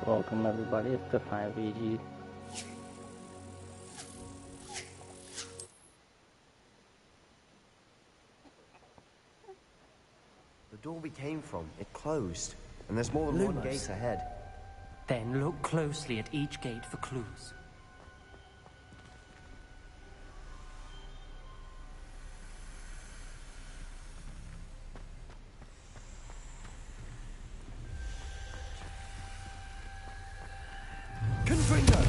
Welcome everybody, it's the 5EG. The door we came from, it closed, and there's more than one gate ahead. Then look closely at each gate for clues. Confringo!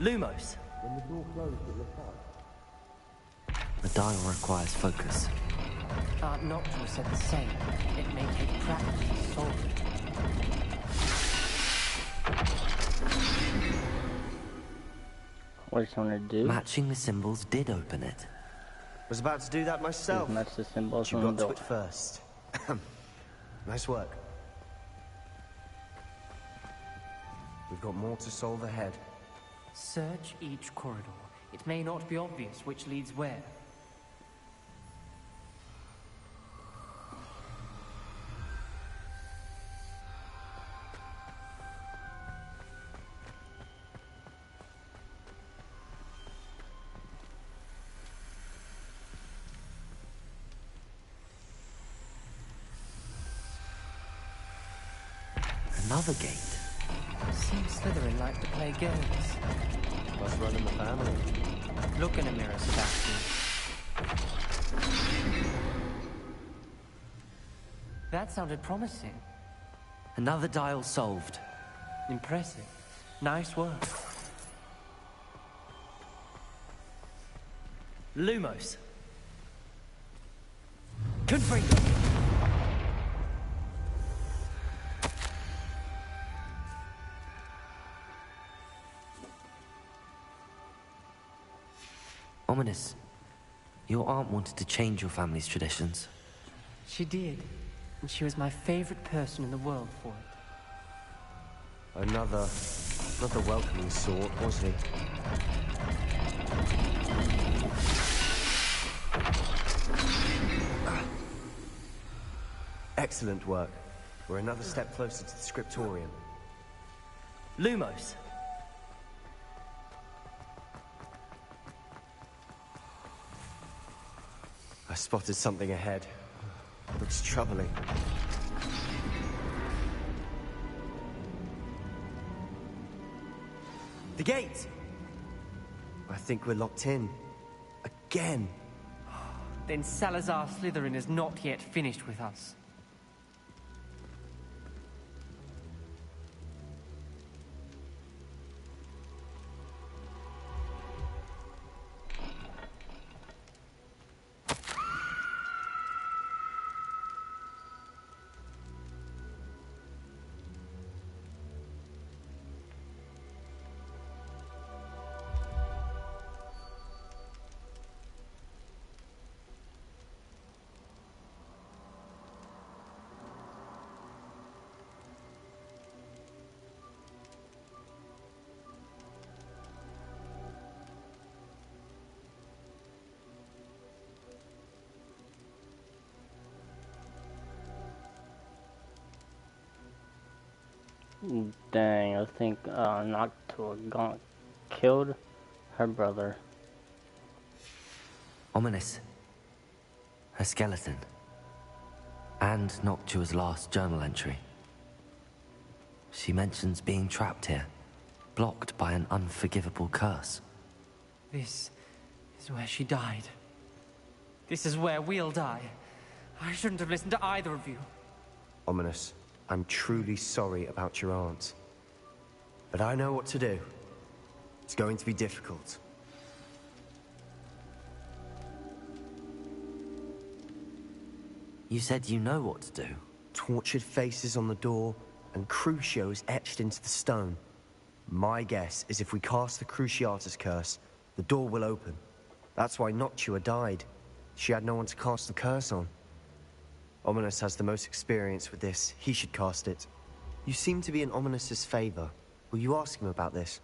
Lumos. When the door closed, it lit up. The dial requires focus. Aunt Noctua said the same. It may take practice to solve it. What is someone to do? Matching the symbols did open it. Was about to do that myself. Match the symbols You on the got to door. it first. Nice work. We've got more to solve ahead. Search each corridor. It may not be obvious which leads where. Another gate. Seems Slytherin like to play games. Must run in the family. Look in a mirror, Sebastian. That sounded promising. Another dial solved. Impressive. Nice work. Lumos. Confringo. Ominous. Your aunt wanted to change your family's traditions. She did. And she was my favorite person in the world for it. Another welcoming sort, was he? Excellent work. We're another step closer to the scriptorium. Lumos. I spotted something ahead. Looks troubling. The gate! I think we're locked in. Again! Then Salazar Slytherin is not yet finished with us. Dang, I think Noctua got killed her brother. Ominous. Her skeleton. And Noctua's last journal entry. She mentions being trapped here, blocked by an unforgivable curse. This is where she died. This is where we'll die. I shouldn't have listened to either of you. Ominous, I'm truly sorry about your aunt. But I know what to do. It's going to be difficult. You said you know what to do. Tortured faces on the door, and Crucios etched into the stone. My guess is if we cast the Cruciatus curse, the door will open. That's why Noctua died. She had no one to cast the curse on. Ominous has the most experience with this. He should cast it. You seem to be in Ominous's favor. Will you ask him about this?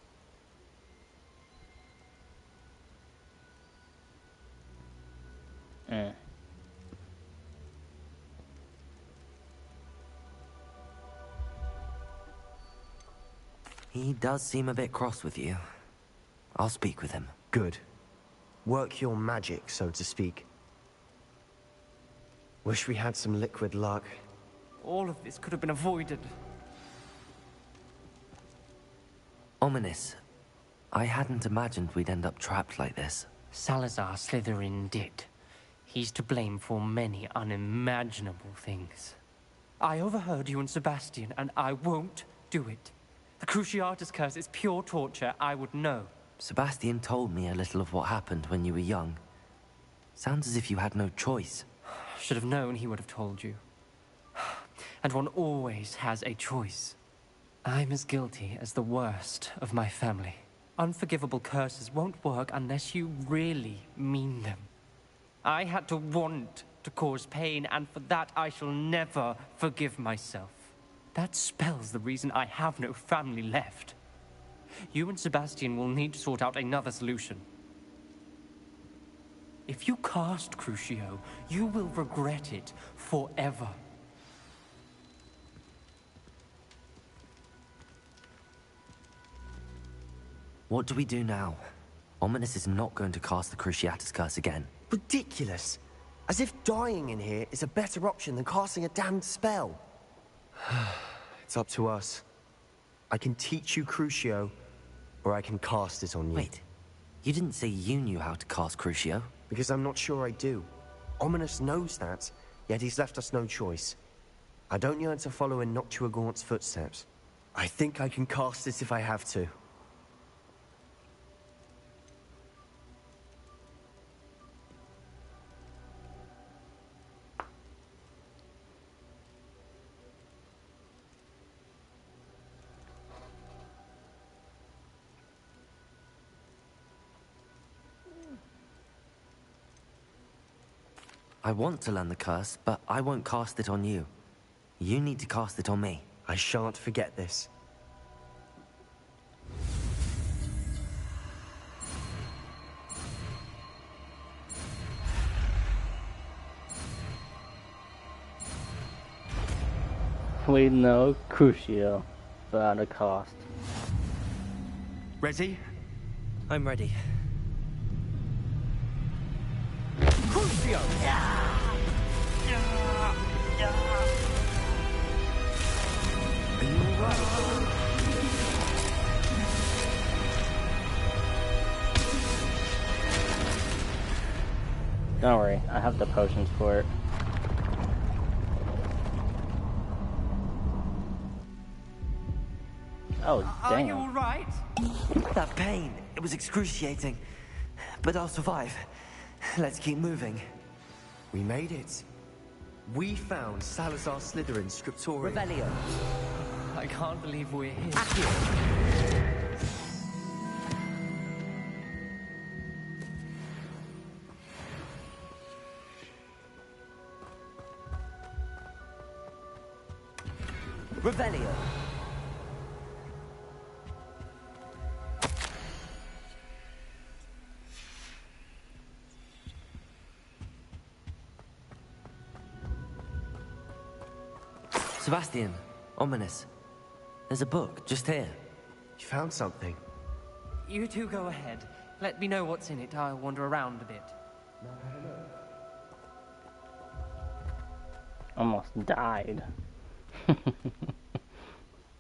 He does seem a bit cross with you. I'll speak with him. Good. Work your magic, so to speak. Wish we had some liquid luck. All of this could have been avoided. Ominous. I hadn't imagined we'd end up trapped like this. Salazar Slytherin did. He's to blame for many unimaginable things. I overheard you and Sebastian, and I won't do it. The Cruciatus Curse is pure torture, I would know. Sebastian told me a little of what happened when you were young. Sounds as if you had no choice. Should have known he would have told you. And one always has a choice. I'm as guilty as the worst of my family. Unforgivable curses won't work unless you really mean them. I had to want to cause pain, and for that I shall never forgive myself. That spells the reason I have no family left. You and Sebastian will need to sort out another solution. If you cast Crucio, you will regret it forever. What do we do now? Ominous is not going to cast the Cruciatus Curse again. Ridiculous. As if dying in here is a better option than casting a damned spell. It's up to us. I can teach you Crucio, or I can cast it on you. Wait, you didn't say you knew how to cast Crucio? Because I'm not sure I do. Ominous knows that, yet he's left us no choice. I don't yearn to follow in Noctua Gaunt's footsteps. I think I can cast it if I have to. I want to learn the curse, but I won't cast it on you. You need to cast it on me. I shan't forget this. We know Crucio without a cost. Ready? I'm ready. Crucio! Are you alright? Don't worry, I have the potions for it. Oh, Are you damn. all right? That pain, it was excruciating. But I'll survive. Let's keep moving. We made it. We found Salazar Slytherin's scriptorium. Revelio. I can't believe we're here. Accio. Revelio. Sebastian, Ominous. There's a book just here. You found something. You two go ahead. Let me know what's in it. I'll wander around a bit. Almost died.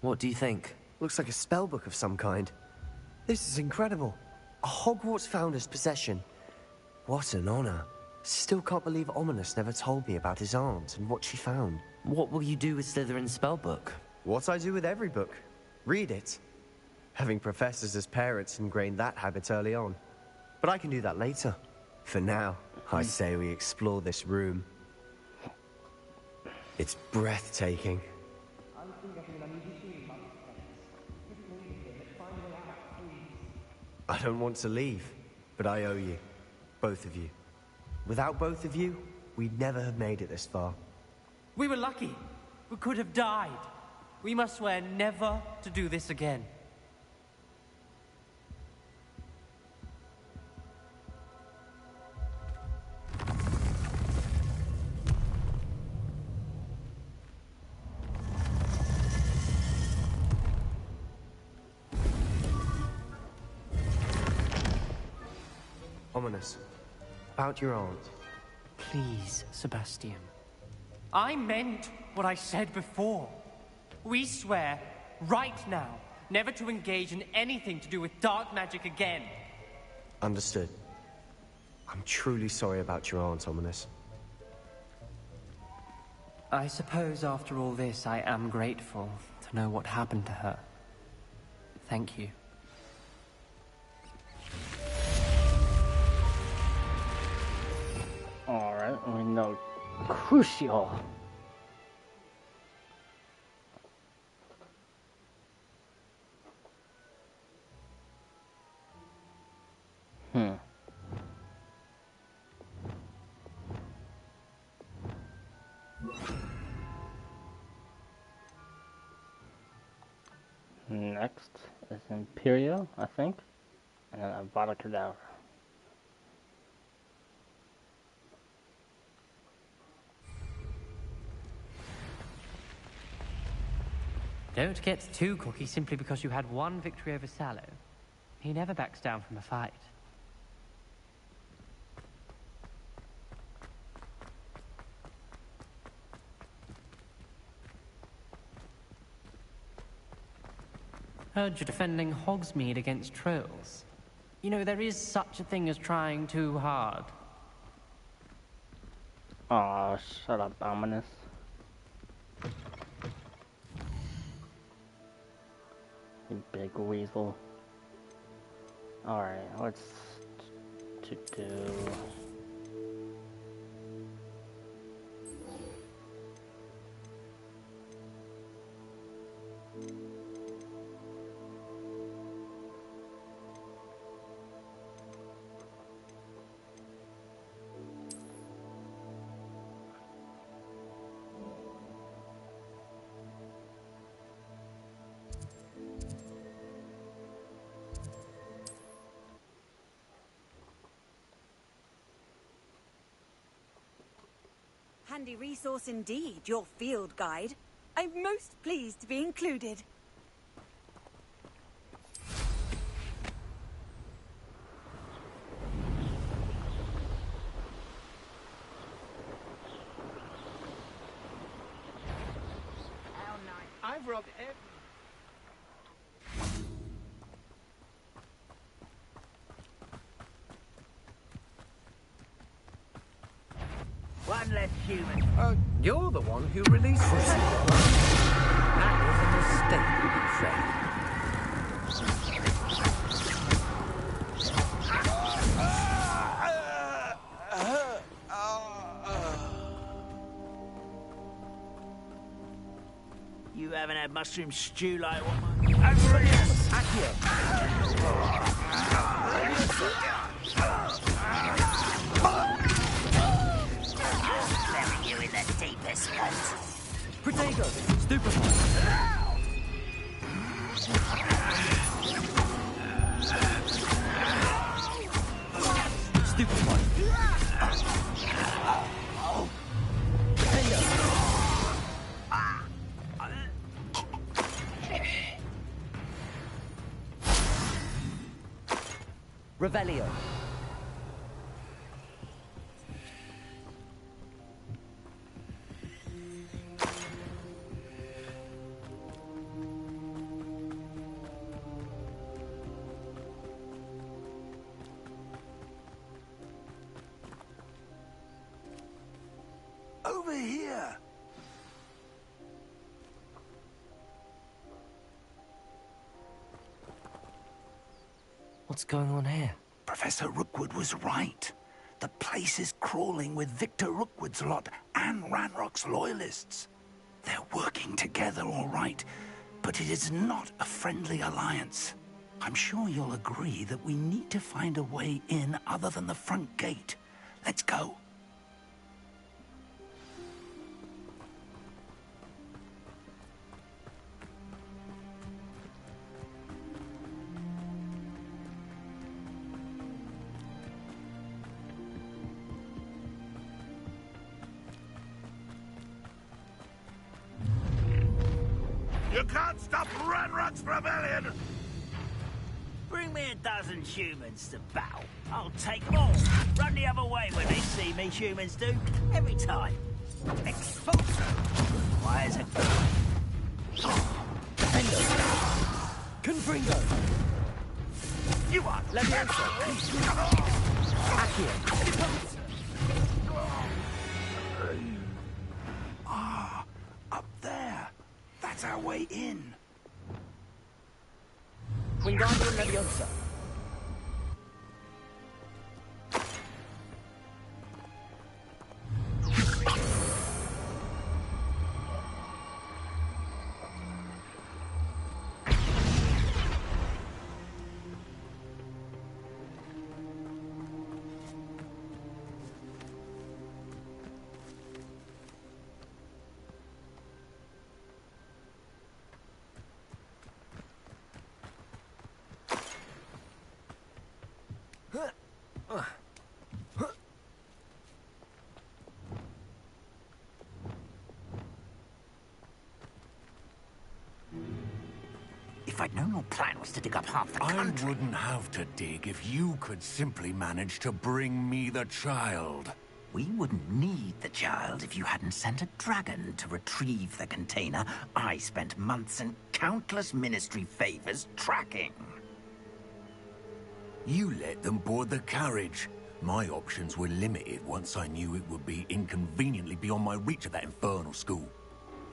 What do you think? Looks like a spell book of some kind. This is incredible. A Hogwarts founder's possession. What an honor. Still can't believe Ominous never told me about his aunt and what she found. What will you do with Slytherin's spellbook? What I do with every book. Read it. Having professors as parents ingrained that habit early on. But I can do that later. For now, I say we explore this room. It's breathtaking. I don't want to leave, but I owe you. Both of you. Without both of you, we'd never have made it this far. We were lucky. We could have died. We must swear never to do this again. Ominous. About your aunt. Please, Sebastian. I meant what I said before. We swear, right now, never to engage in anything to do with dark magic again. Understood. I'm truly sorry about your aunt, Ominous. I suppose after all this, I am grateful to know what happened to her. Thank you. Alright, we know Crucial. Next is Imperial, I think, and then Avada Kedavra. Don't get too cocky simply because you had one victory over Sallow. He never backs down from a fight. Heard you're defending Hogsmeade against trolls. You know, there is such a thing as trying too hard. Aw, shut up, Ominous. You big weasel. Alright, what's to do? Handy resource indeed, your field guide. I'm most pleased to be included. I've robbed every... One less human. You're the one who released us. That was a mistake, friend. You haven't had mushroom stew like what my... Over here! Bury you in the deepest cut. Protego! Stupefy! Stupefy! Revelio. Over here! What's going on here? Professor Rookwood was right. The place is crawling with Victor Rookwood's lot and Ranrock's loyalists. They're working together, all right, but it is not a friendly alliance. I'm sure you'll agree that we need to find a way in other than the front gate. Let's go. You can't stop Ranrock's rebellion! Bring me a dozen humans to battle. I'll take them all. Run the other way when they see me, humans do. Every time. Expulso! Why is it? Defendo! Confringo! You are Levioso! Accio! Ah, up there. That's our way in. Wingardium Leviosa! If I'd known your plan was to dig up half the I country... wouldn't have to dig if you could simply manage to bring me the child. We wouldn't need the child if you hadn't sent a dragon to retrieve the container I spent months and countless ministry favors tracking. You let them board the carriage. My options were limited once I knew it would be inconveniently beyond my reach at that infernal school.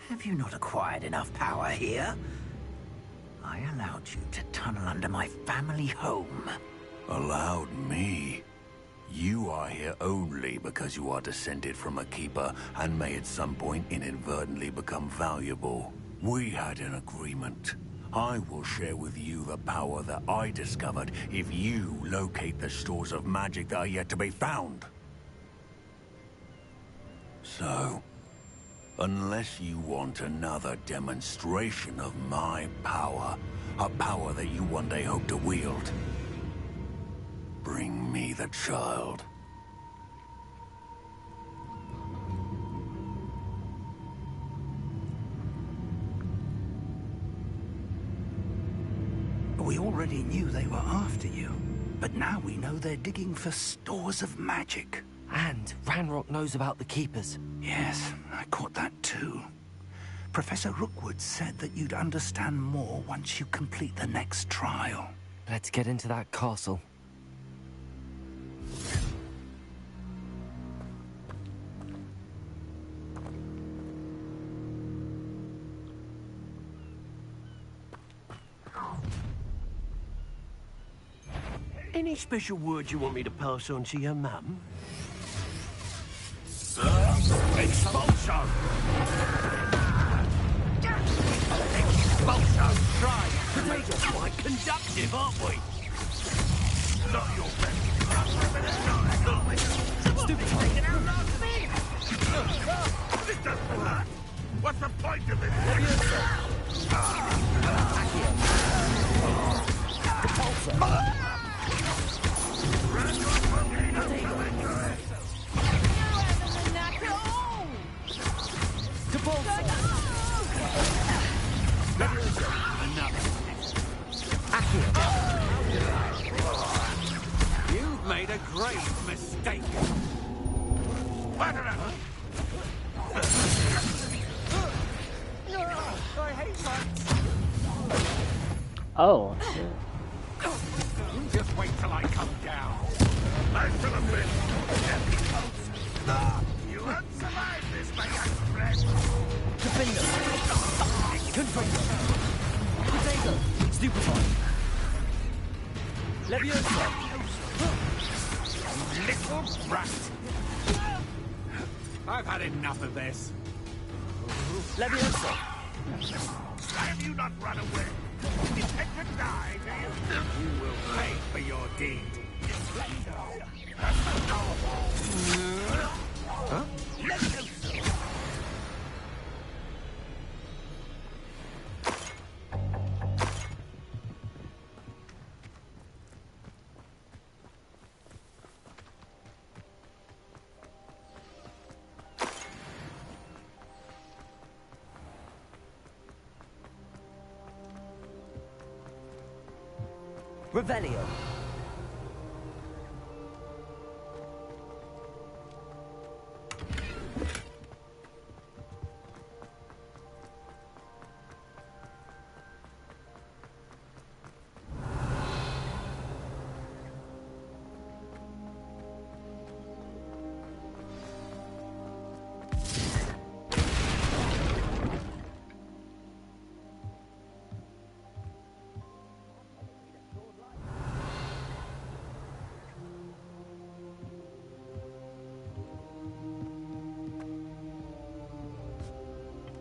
Have you not acquired enough power here? I allowed you to tunnel under my family home. Allowed me? You are here only because you are descended from a keeper and may at some point inadvertently become valuable. We had an agreement. I will share with you the power that I discovered if you locate the stores of magic that are yet to be found. So, unless you want another demonstration of my power, a power that you one day hope to wield, bring me the child. We already knew they were after you, but now we know they're digging for stores of magic. And Ranrock knows about the Keepers. Yes, I caught that too. Professor Rookwood said that you'd understand more once you complete the next trial. Let's get into that castle. Any special words you want me to pass on to your mum? Expulso! Expulso! Right, potatoes quite conductive, aren't we? Not your best. Stupid. This doesn't hurt. What's the point of it? You've made a great mistake. I hate fights. Oh, shit. You just wait till I come down. I feel a bit. You won't survive this, my young friend. Defendo! Confringo! Potato! Stupefy! Leviosa! Little brat. I've had enough of this. Leviosa! Why have you not run away? Intend to die, do you? You will pay for your deed. Huh? Revelio.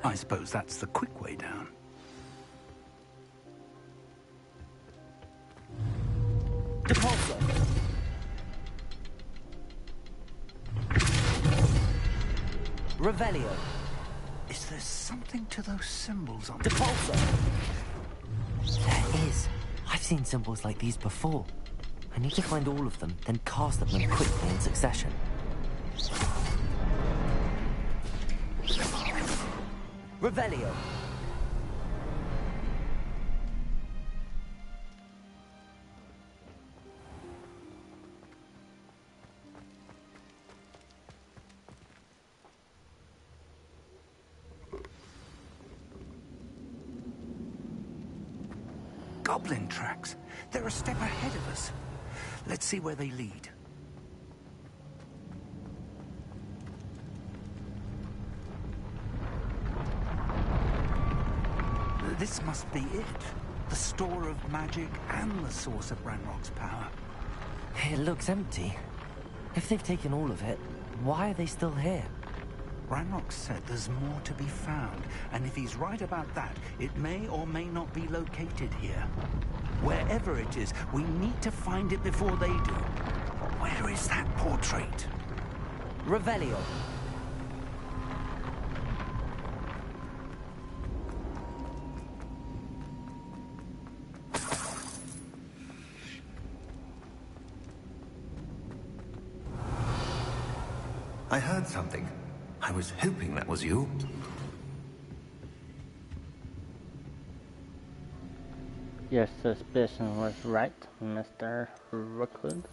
I suppose that's the quick way down. Depulso. Revelio. Is there something to those symbols on the... Depulso. There is. I've seen symbols like these before. I need to find all of them, then cast them quickly in succession. Revelio. Goblin tracks. They're a step ahead of us. Let's see where they lead. This must be it. The store of magic and the source of Ranrock's power. It looks empty. If they've taken all of it, why are they still here? Ranrock said there's more to be found, and if he's right about that, it may or may not be located here. Wherever it is, we need to find it before they do. Where is that portrait? Revelio. I heard something. I was hoping that was you. Your suspicion was right, Mr. Rookwood.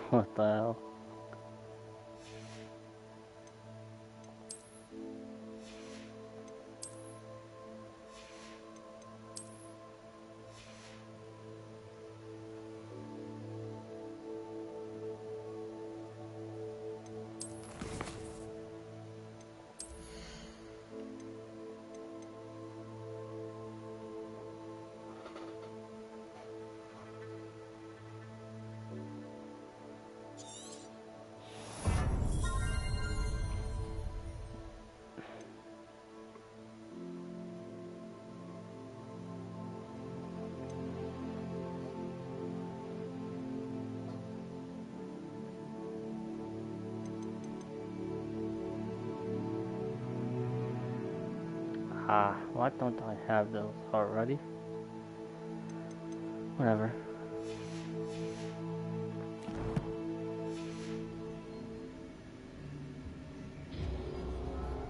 What the hell? Why don't I have those already? Whatever.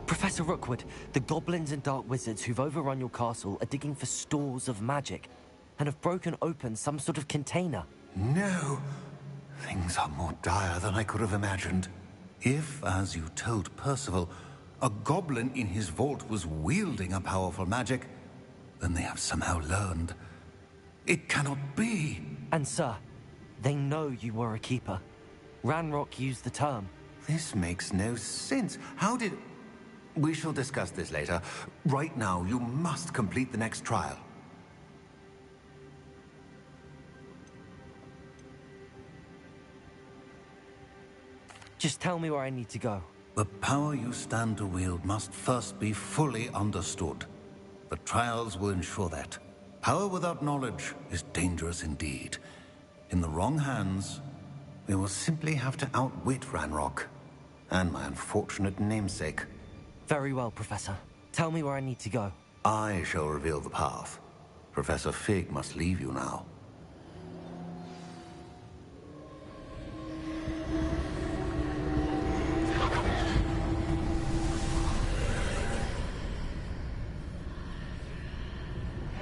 Professor Rookwood, the goblins and dark wizards who've overrun your castle are digging for stores of magic and have broken open some sort of container. No. Things are more dire than I could have imagined. If, as you told Percival, a goblin in his vault was wielding a powerful magic, then they have somehow learned. It cannot be. And sir, they know you were a keeper. Ranrock used the term. This makes no sense. How did... We shall discuss this later. Right now, you must complete the next trial. Just tell me where I need to go. The power you stand to wield must first be fully understood. The trials will ensure that. Power without knowledge is dangerous indeed. In the wrong hands, we will simply have to outwit Ranrock. And my unfortunate namesake. Very well, Professor. Tell me where I need to go. I shall reveal the path. Professor Fig must leave you now.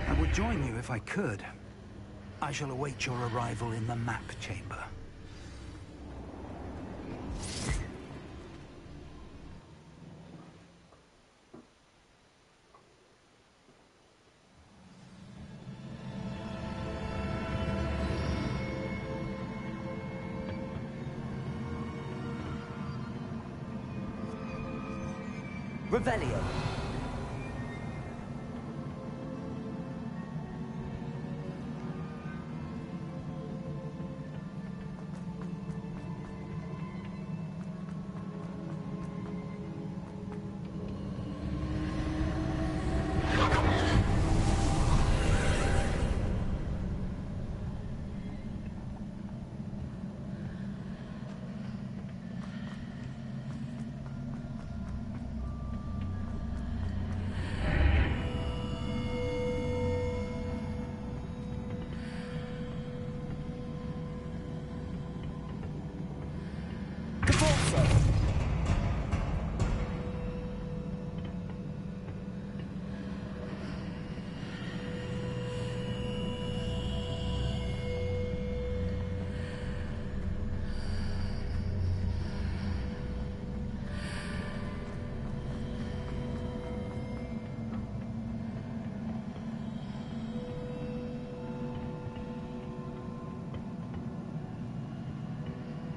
I would join you if I could. I shall await your arrival in the map chamber. Revelio.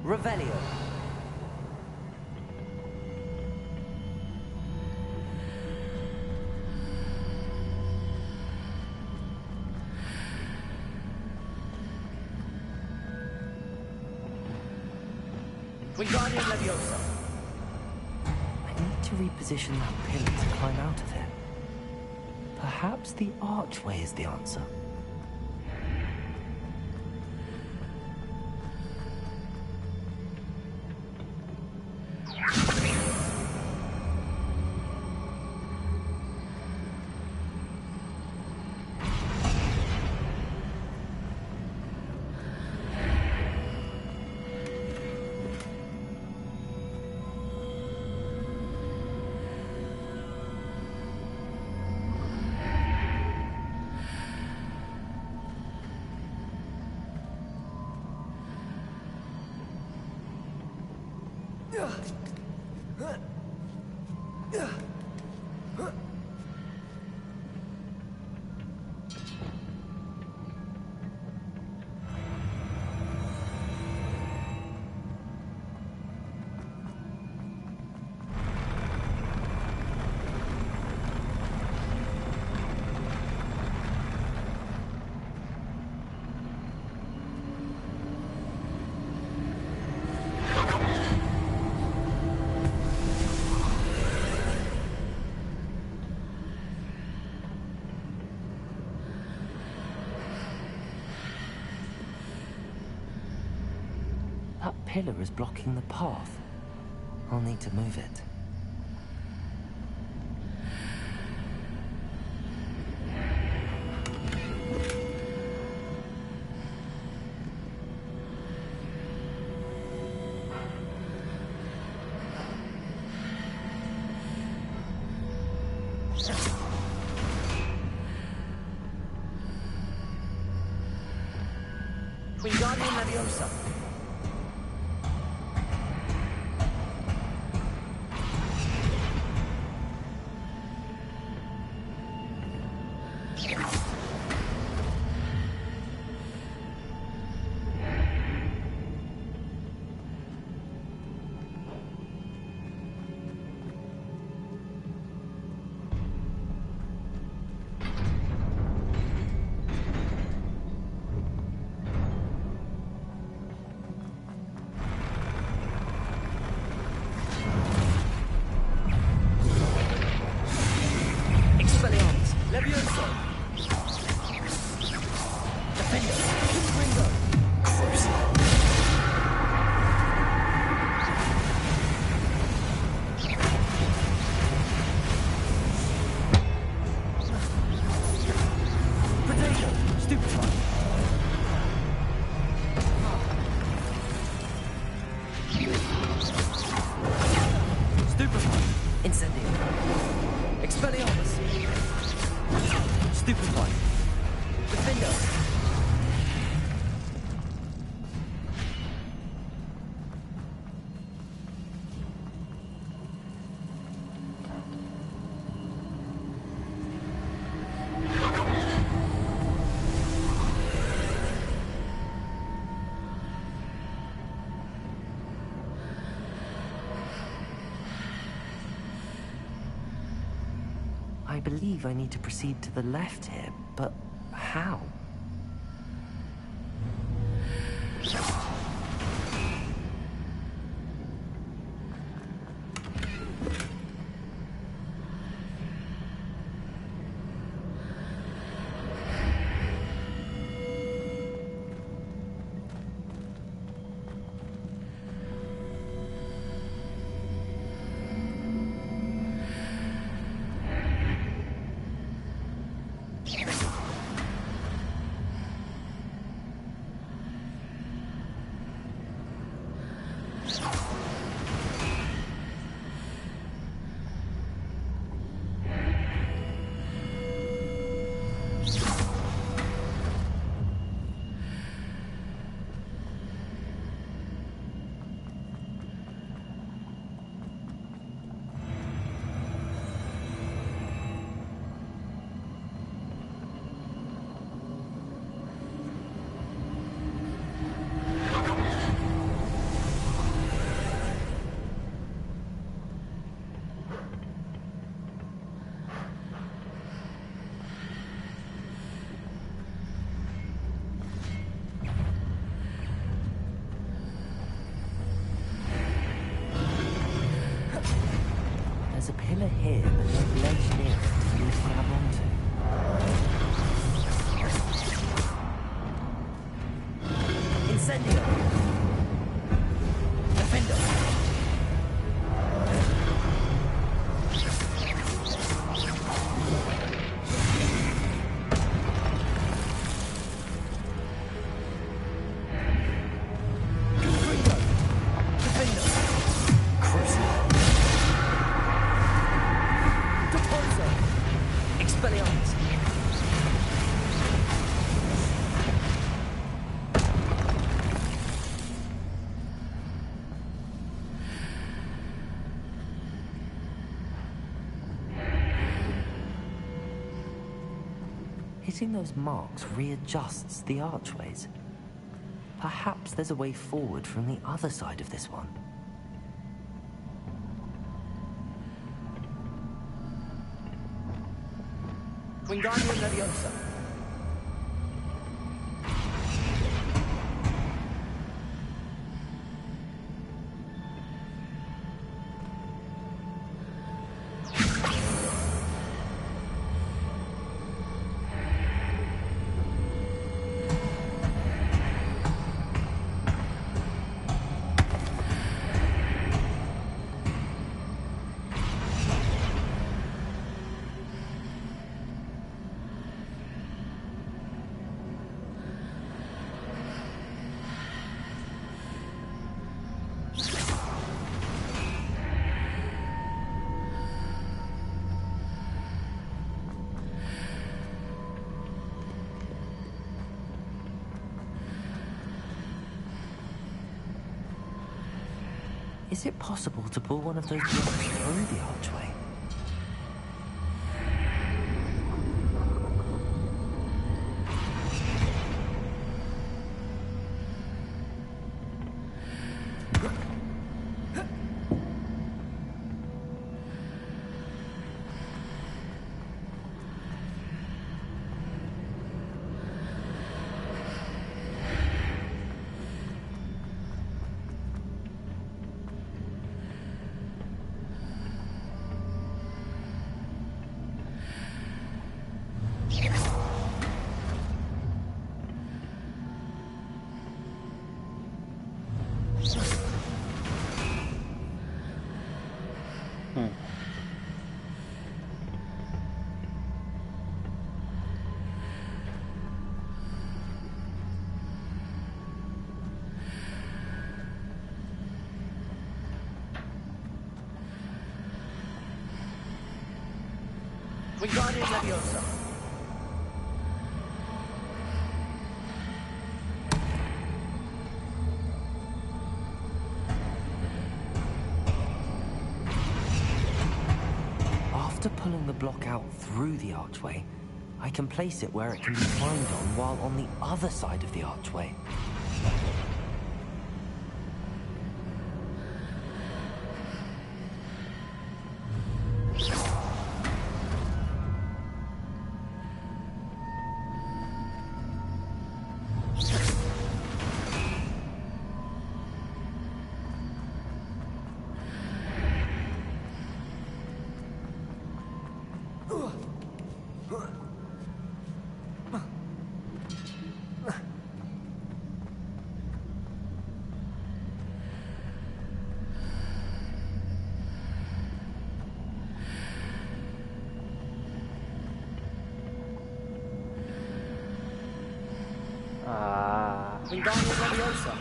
Revelio. Wingardium Leviosa. I need to reposition that pillar to climb out of it. Perhaps the archway is the answer. That pillar is blocking the path. I'll need to move it. Wingardium Leviosa. Incendio. Expelliarmus. Stupefy. Defendo. I believe I need to proceed to the left here, but how? There's a pillar here, but no ledge near it for me to grab onto. Incendio! Defendo! Hitting those marks readjusts the archways. Perhaps there's a way forward from the other side of this one. Wingardium Leviosa. Is it possible to pull one of those blocks through the archway? Wingardium Leviosa. After pulling the block out through the archway, I can place it where it can be climbed on while on the other side of the archway. Wingardium Leviosa.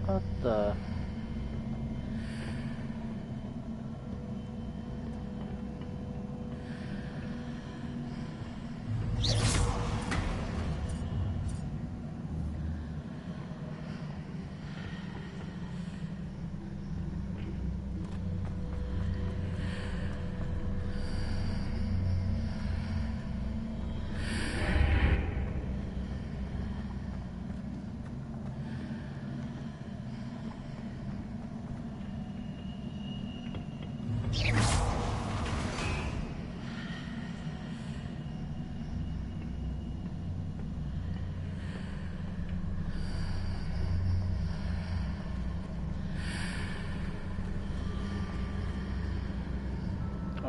What the?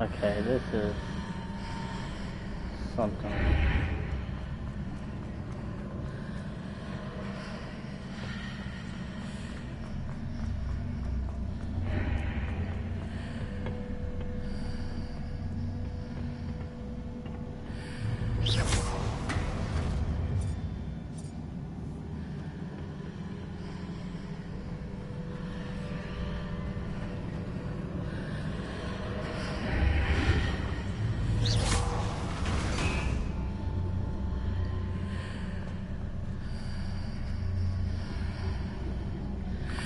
Okay, this is something.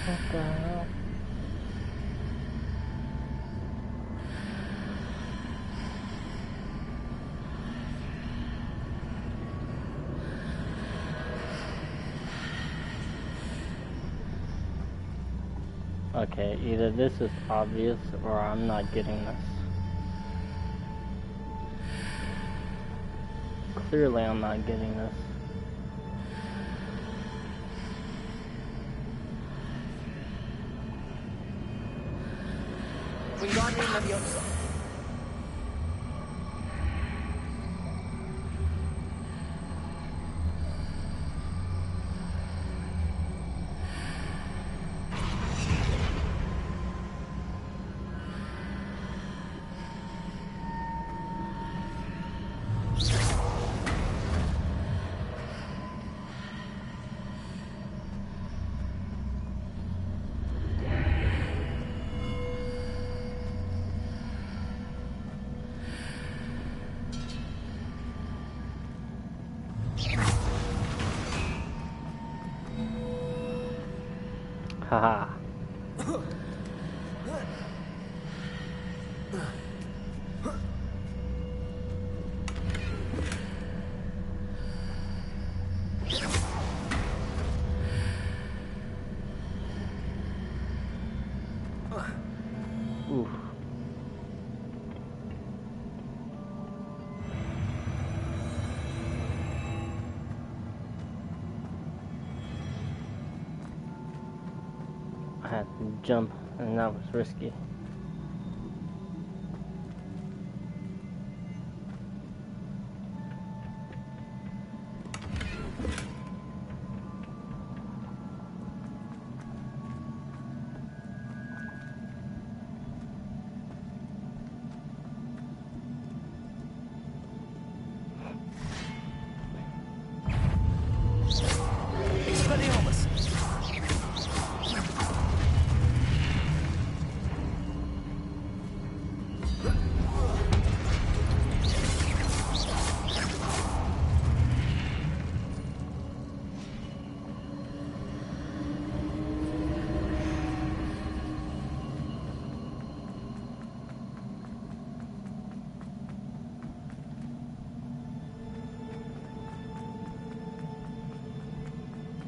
What the hell? Okay, either this is obvious or I'm not getting this. Clearly I'm not getting this. Wingardium Leviosa. Haha. jump, and that was risky.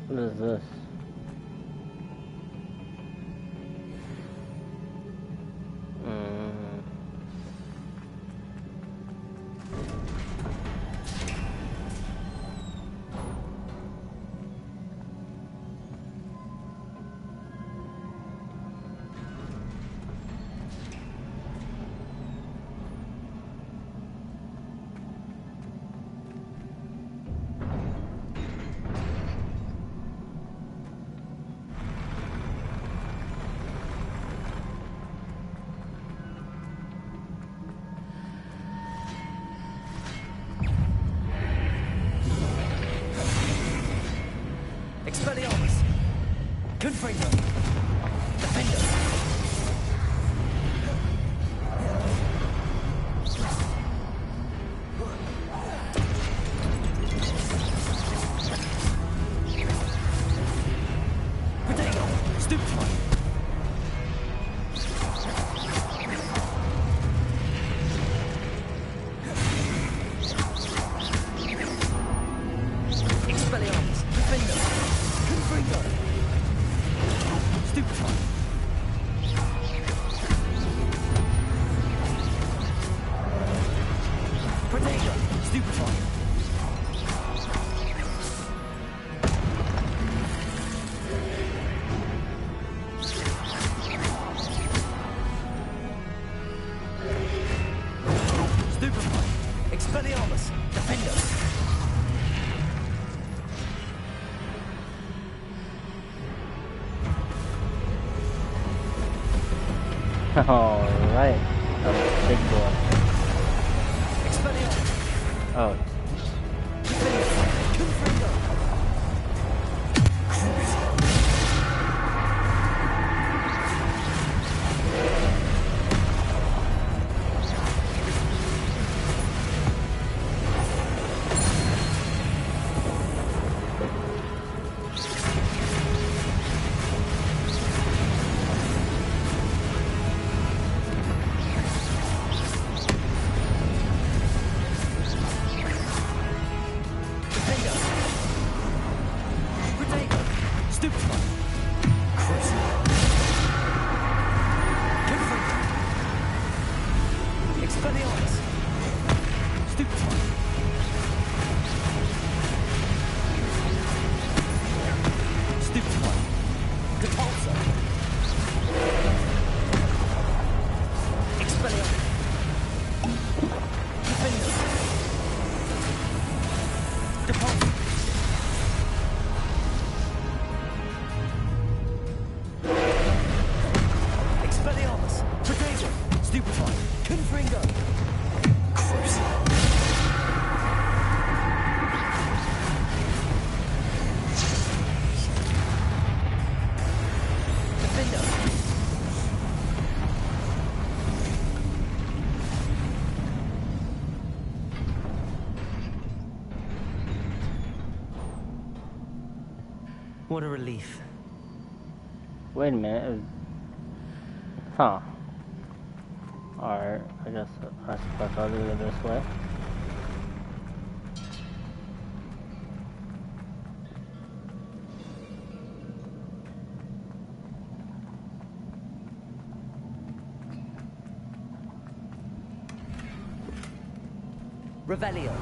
What is this? Expelliarmus! Confringo! Defender! Protego! Stupefy! Expelliarmus! Defender! Confringo! Stupefy! Protego! Stupefy! Stupefy! Expelliarmus! Defender! Alright. That was a big boy. Expelliarmus! Oh. Confringo! Defender! Protego! Stupefy! Crucible! Confringo! Expelliarmus! Stupefy! Stupefy! Depulso! Expelliarmus! Defender! Depulso! Expelliarmus! Protego! Stupefy! Confringo! Crucible! Defender! What a relief. Wait a minute. Huh. Alright, I guess I suppose I'll do it this way. Revelio.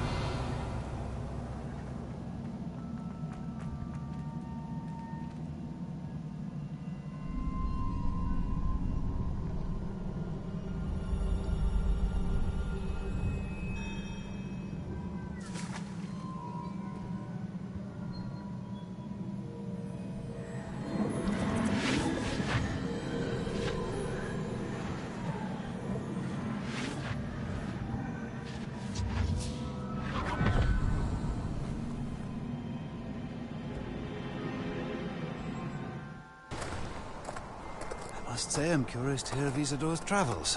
Must say I'm curious to hear of Isadore's travels.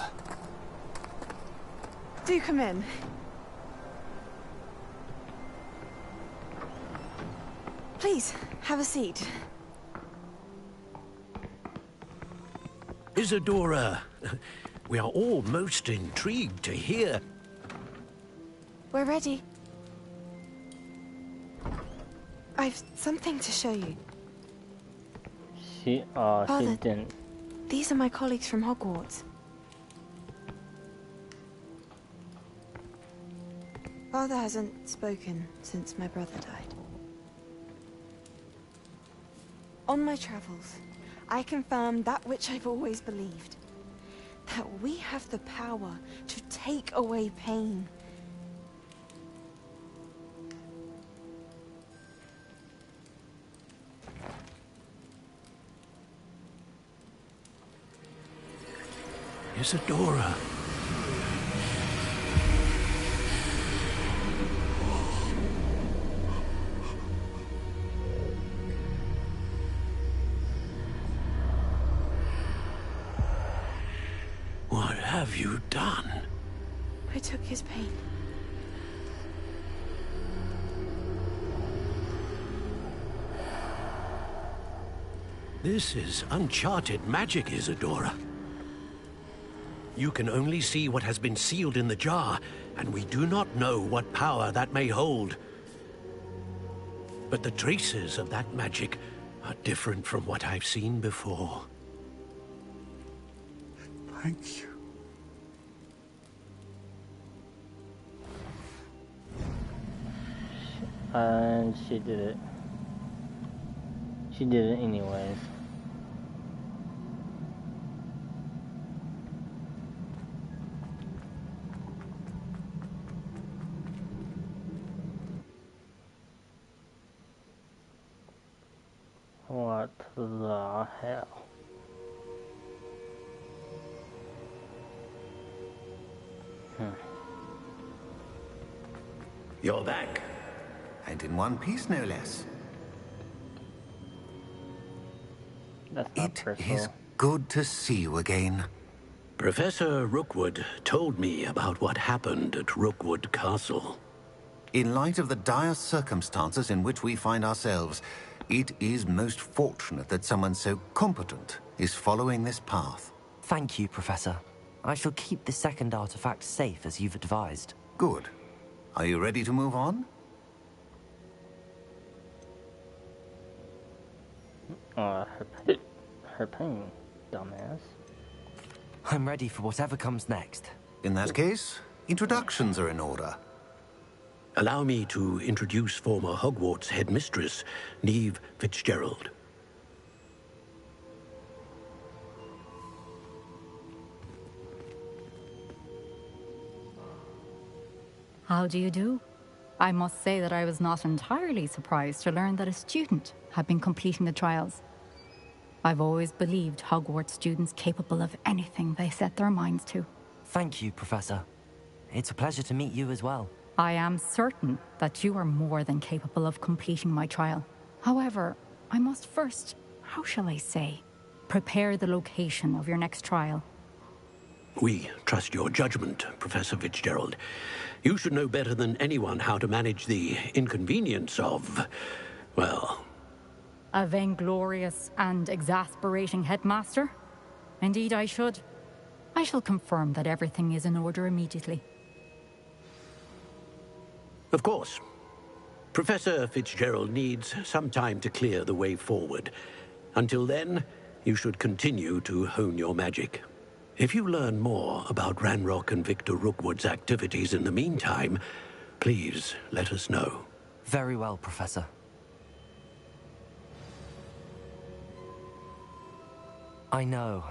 Do come in. Please, have a seat. Isadora, we are all most intrigued to hear. We're ready. I've something to show you. She didn't. These are my colleagues from Hogwarts. Father hasn't spoken since my brother died. On my travels, I confirmed that which I've always believed. That we have the power to take away pain. Isadora. What have you done? I took his pain. This is uncharted magic, Isadora. You can only see what has been sealed in the jar, and we do not know what power that may hold. But the traces of that magic are different from what I've seen before. Thank you. And she did it. She did it anyways. What the hell? You're back. And in one piece, no less. That's not It personal. is good to see you again. Professor Rookwood told me about what happened at Rookwood Castle. In light of the dire circumstances in which we find ourselves, it is most fortunate that someone so competent is following this path. Thank you, Professor. I shall keep the second artifact safe as you've advised. Good. Are you ready to move on? Her pain, dumbass. I'm ready for whatever comes next. In that case, introductions are in order. Allow me to introduce former Hogwarts headmistress, Neve Fitzgerald. How do you do? I must say that I was not entirely surprised to learn that a student had been completing the trials. I've always believed Hogwarts students capable of anything they set their minds to. Thank you, Professor. It's a pleasure to meet you as well. I am certain that you are more than capable of completing my trial. However, I must first, how shall I say, prepare the location of your next trial. We trust your judgment, Professor Fitzgerald. You should know better than anyone how to manage the inconvenience of, well... A vainglorious and exasperating headmaster? Indeed I should. I shall confirm that everything is in order immediately. Of course. Professor Fitzgerald needs some time to clear the way forward. Until then, you should continue to hone your magic. If you learn more about Ranrock and Victor Rookwood's activities in the meantime, please let us know. Very well, Professor. I know.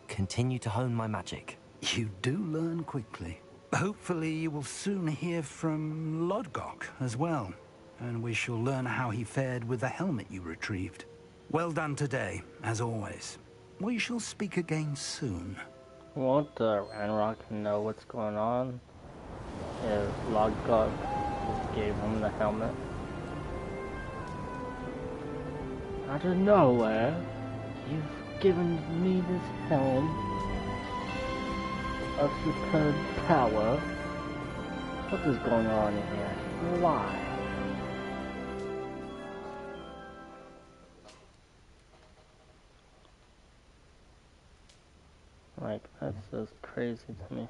Continue to hone my magic. You do learn quickly. Hopefully you will soon hear from Lodgok as well, and we shall learn how he fared with the helmet you retrieved. Well done today, as always. We shall speak again soon. Won't Ranrock know what's going on if Lodgok just gave him the helmet? Out of nowhere, you've given me this helm of superb power. What is going on here? Why? Like, that's just crazy to me.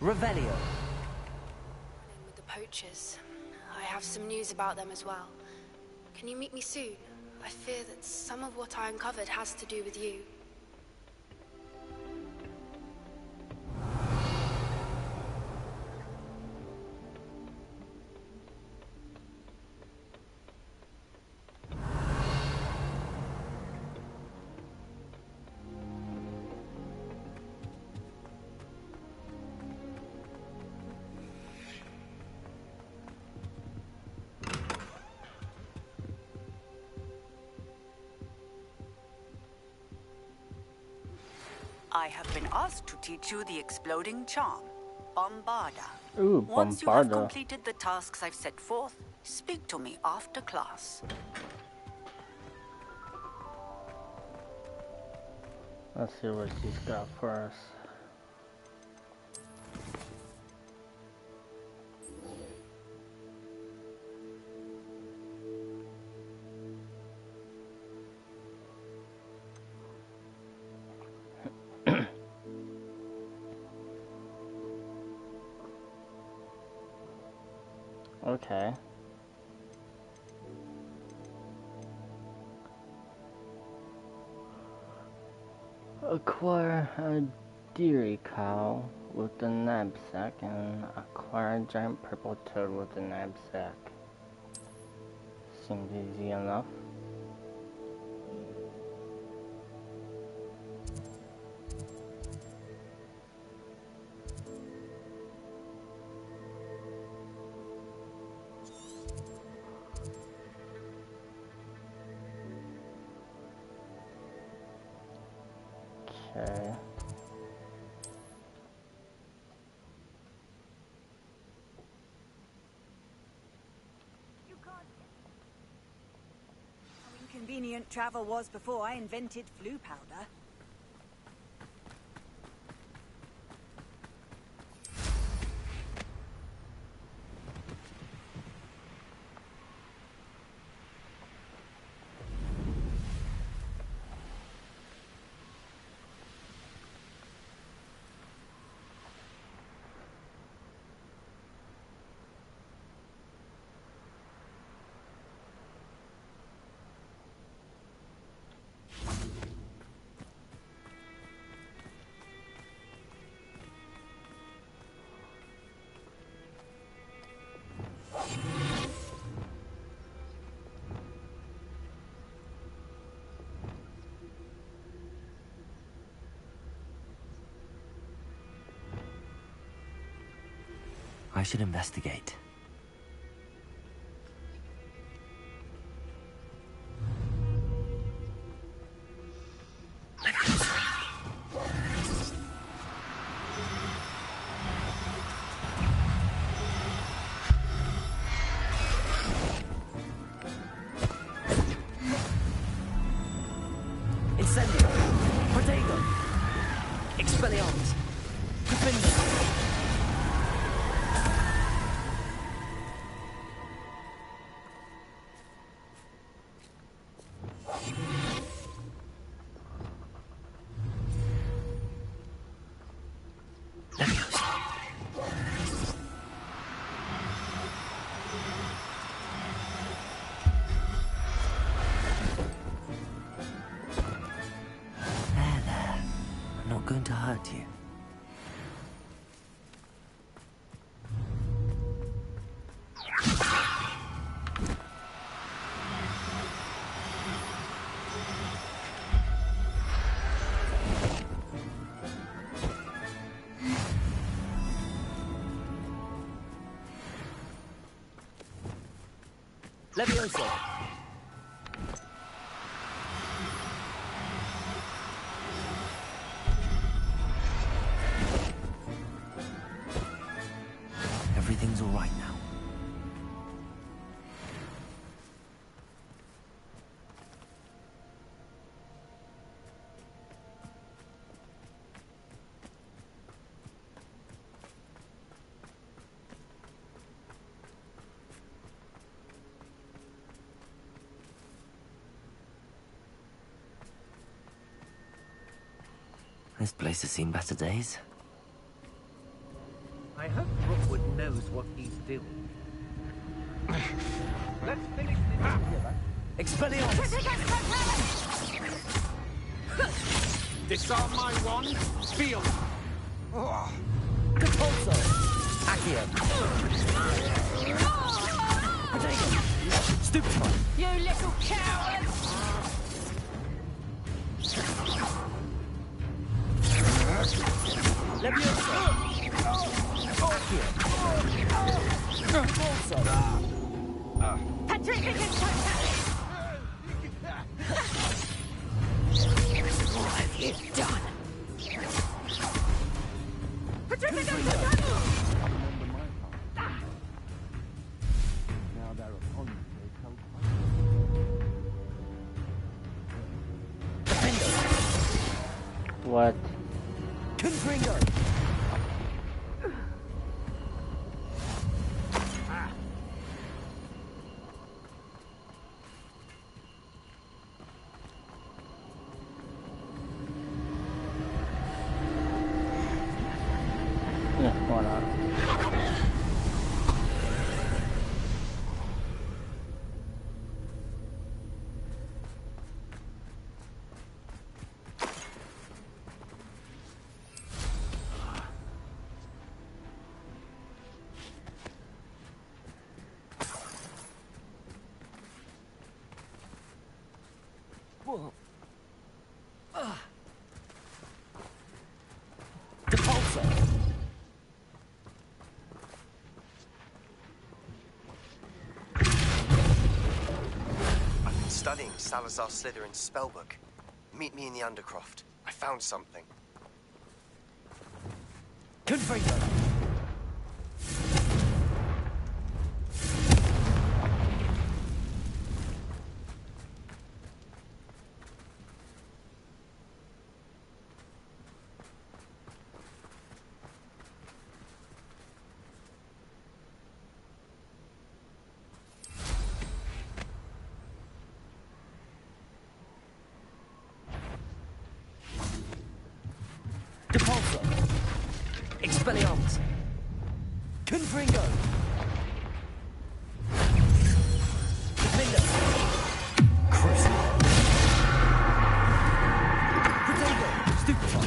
Revelio. With the poachers. I have some news about them as well. Can you meet me soon? I fear that some of what I uncovered has to do with you. I have been asked to teach you the exploding charm, Bombarda. Ooh, Once you have Bombarda. completed the tasks I've set forth, speak to me after class. Let's see what she's got for us. Okay. Acquire a dairy cow with the knapsack and acquire a giant purple toad with the knapsack. Seems easy enough. Okay. How inconvenient travel was before I invented flu powder. I should investigate. Incendio! Protego! Expelliarmus! Defender! Going to hurt you. Levioso! Everything's all right now. This place has seen better days. I hope Rookwood knows what he's doing. Let's finish this together. Expelliarmus! Disarm my wand. Feel. Repulso! Accio! Protego! Stupefy! You little coward! Levioso! Accio! Repulso! Petrificus totalis! What have you done? Petrificus totalis! Now they're upon you. What? Confringo! Yeah, why not? Whoa. Repulso! I've been studying Salazar Slytherin's spellbook. Meet me in the Undercroft. I found something. Confringo! Repulso! Expelliarmus! Confringo! Defender! Crucible! Protego! Stupefy!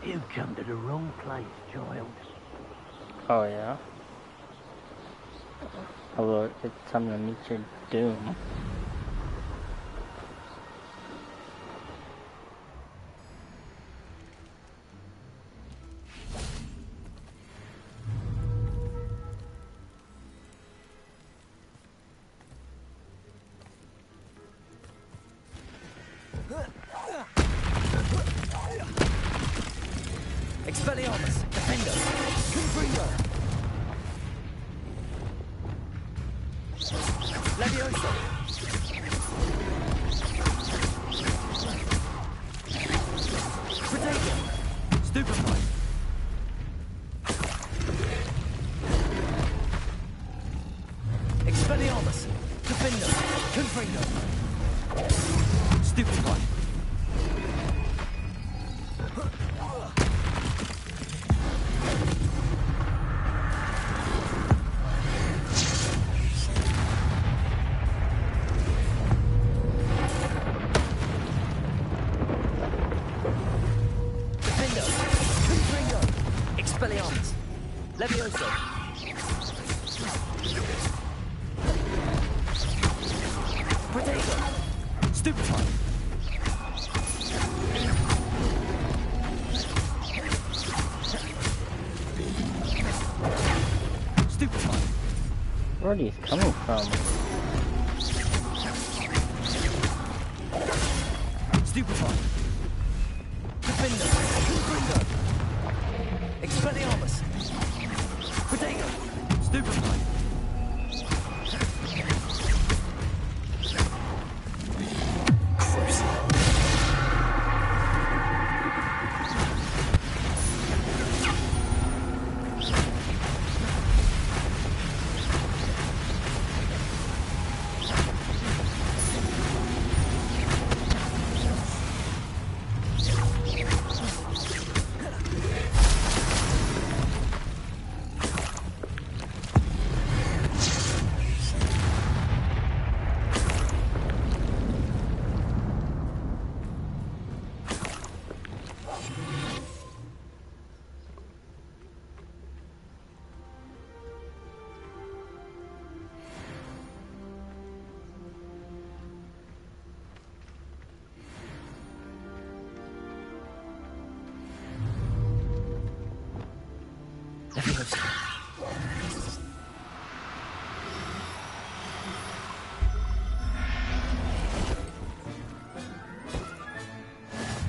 You've come to the wrong place, child. Oh yeah? Although it's time to meet your doom. Expelliarmus! Defender! Confringo! Levioso! Protego! Stupefy! Expelliarmus! Defender! Confringo! Stupefy! Expelliarmus! Levioso! Protego! Stupefy! Stupefy! Where are these coming from? Stupefy! Defender! Confringo! Expelliarmus! Protego! Stupefy!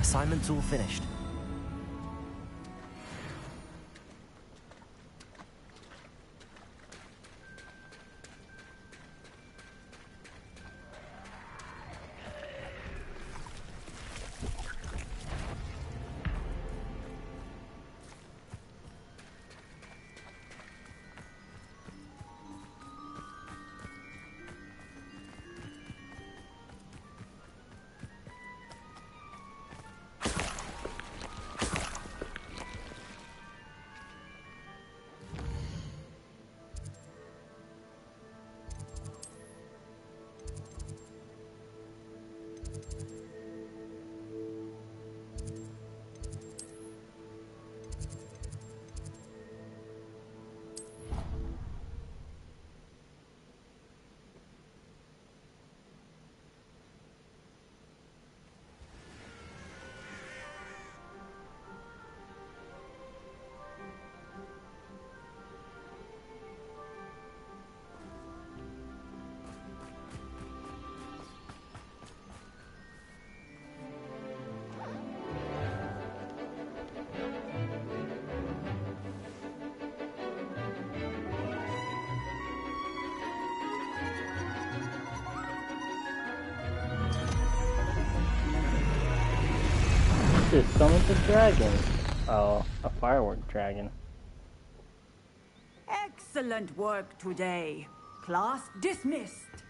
Assignment's all finished. This is summon the dragon. Oh, a firework dragon. Excellent work today. Class dismissed.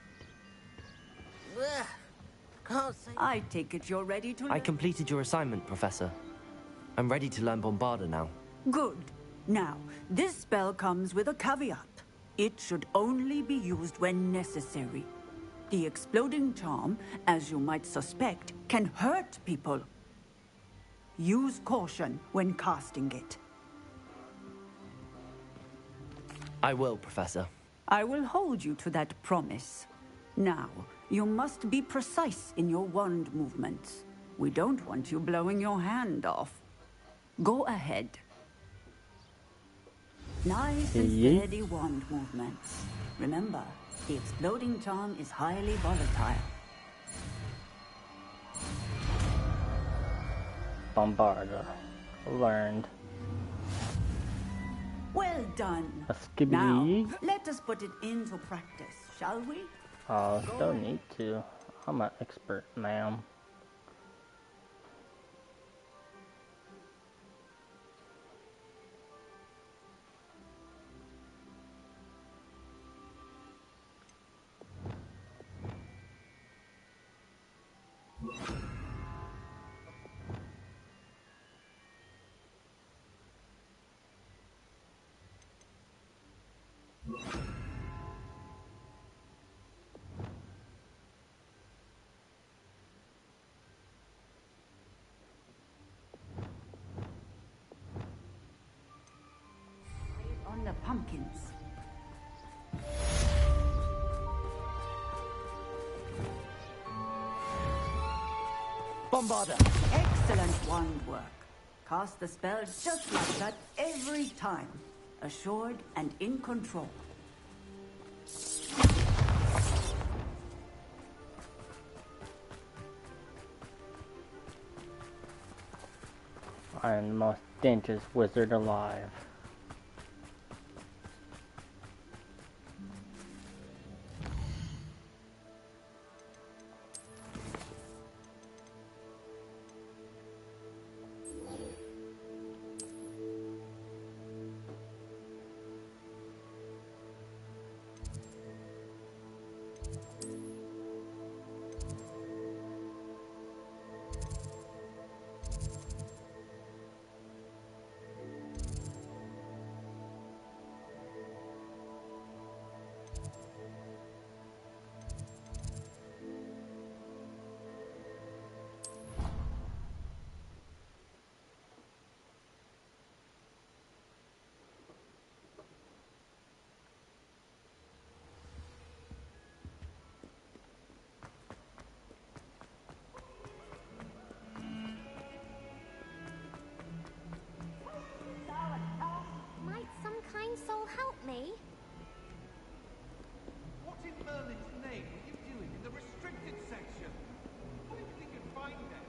I take it you're ready to learn. I completed your assignment, Professor. I'm ready to learn Bombarda now. Good. Now, this spell comes with a caveat. It should only be used when necessary. The exploding charm, as you might suspect, can hurt people. Use caution when casting it. I will, Professor. I will hold you to that promise. Now, you must be precise in your wand movements. We don't want you blowing your hand off. Go ahead. Nice and steady wand movements. Remember, the exploding charm is highly volatile. Bombarda. Learned. Well done. A Now, skibidi. let us put it into practice, shall we? Don't need to. I'm an expert, ma'am. On the pumpkins. Bombarda! Excellent wand work. Cast the spell just like that every time. Assured and in control. I am the most dangerous wizard alive. Might some kind soul help me? What in Merlin's name are you doing in the restricted section? What do you think you'd find there?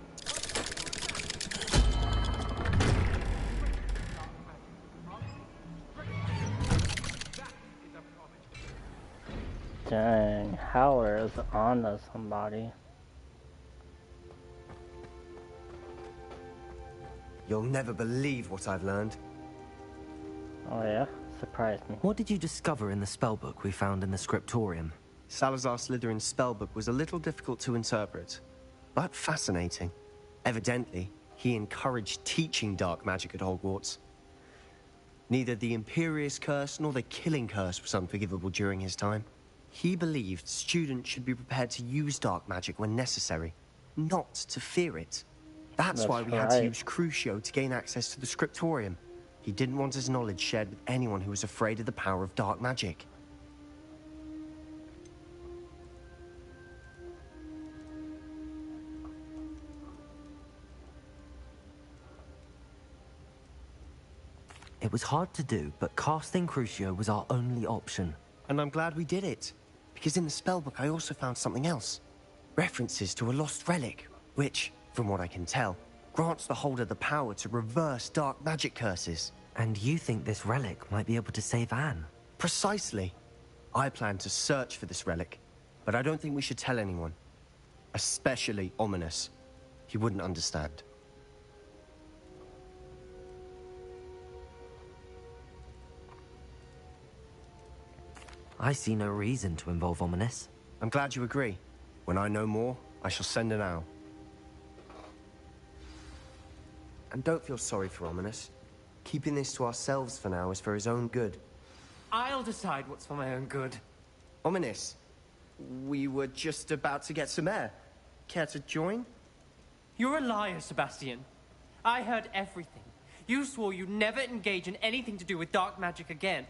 Dang, Howler is on to somebody. You'll never believe what I've learned. Oh yeah? Surprised me. What did you discover in the spellbook we found in the scriptorium? Salazar Slytherin's spellbook was a little difficult to interpret, but fascinating. Evidently, he encouraged teaching dark magic at Hogwarts. Neither the Imperious Curse nor the Killing Curse was unforgivable during his time. He believed students should be prepared to use dark magic when necessary, not to fear it. That's why we had to use Crucio to gain access to the scriptorium. He didn't want his knowledge shared with anyone who was afraid of the power of dark magic. It was hard to do, but casting Crucio was our only option. And I'm glad we did it, because in the spellbook I also found something else. References to a lost relic, which, from what I can tell, grants the holder the power to reverse dark magic curses. And you think this relic might be able to save Anne? Precisely. I plan to search for this relic, but I don't think we should tell anyone. Especially Ominous. He wouldn't understand. I see no reason to involve Ominous. I'm glad you agree. When I know more, I shall send an owl. And don't feel sorry for Ominous. Keeping this to ourselves for now is for his own good. I'll decide what's for my own good. Ominous, we were just about to get some air. Care to join? You're a liar, Sebastian. I heard everything. You swore you'd never engage in anything to do with dark magic again.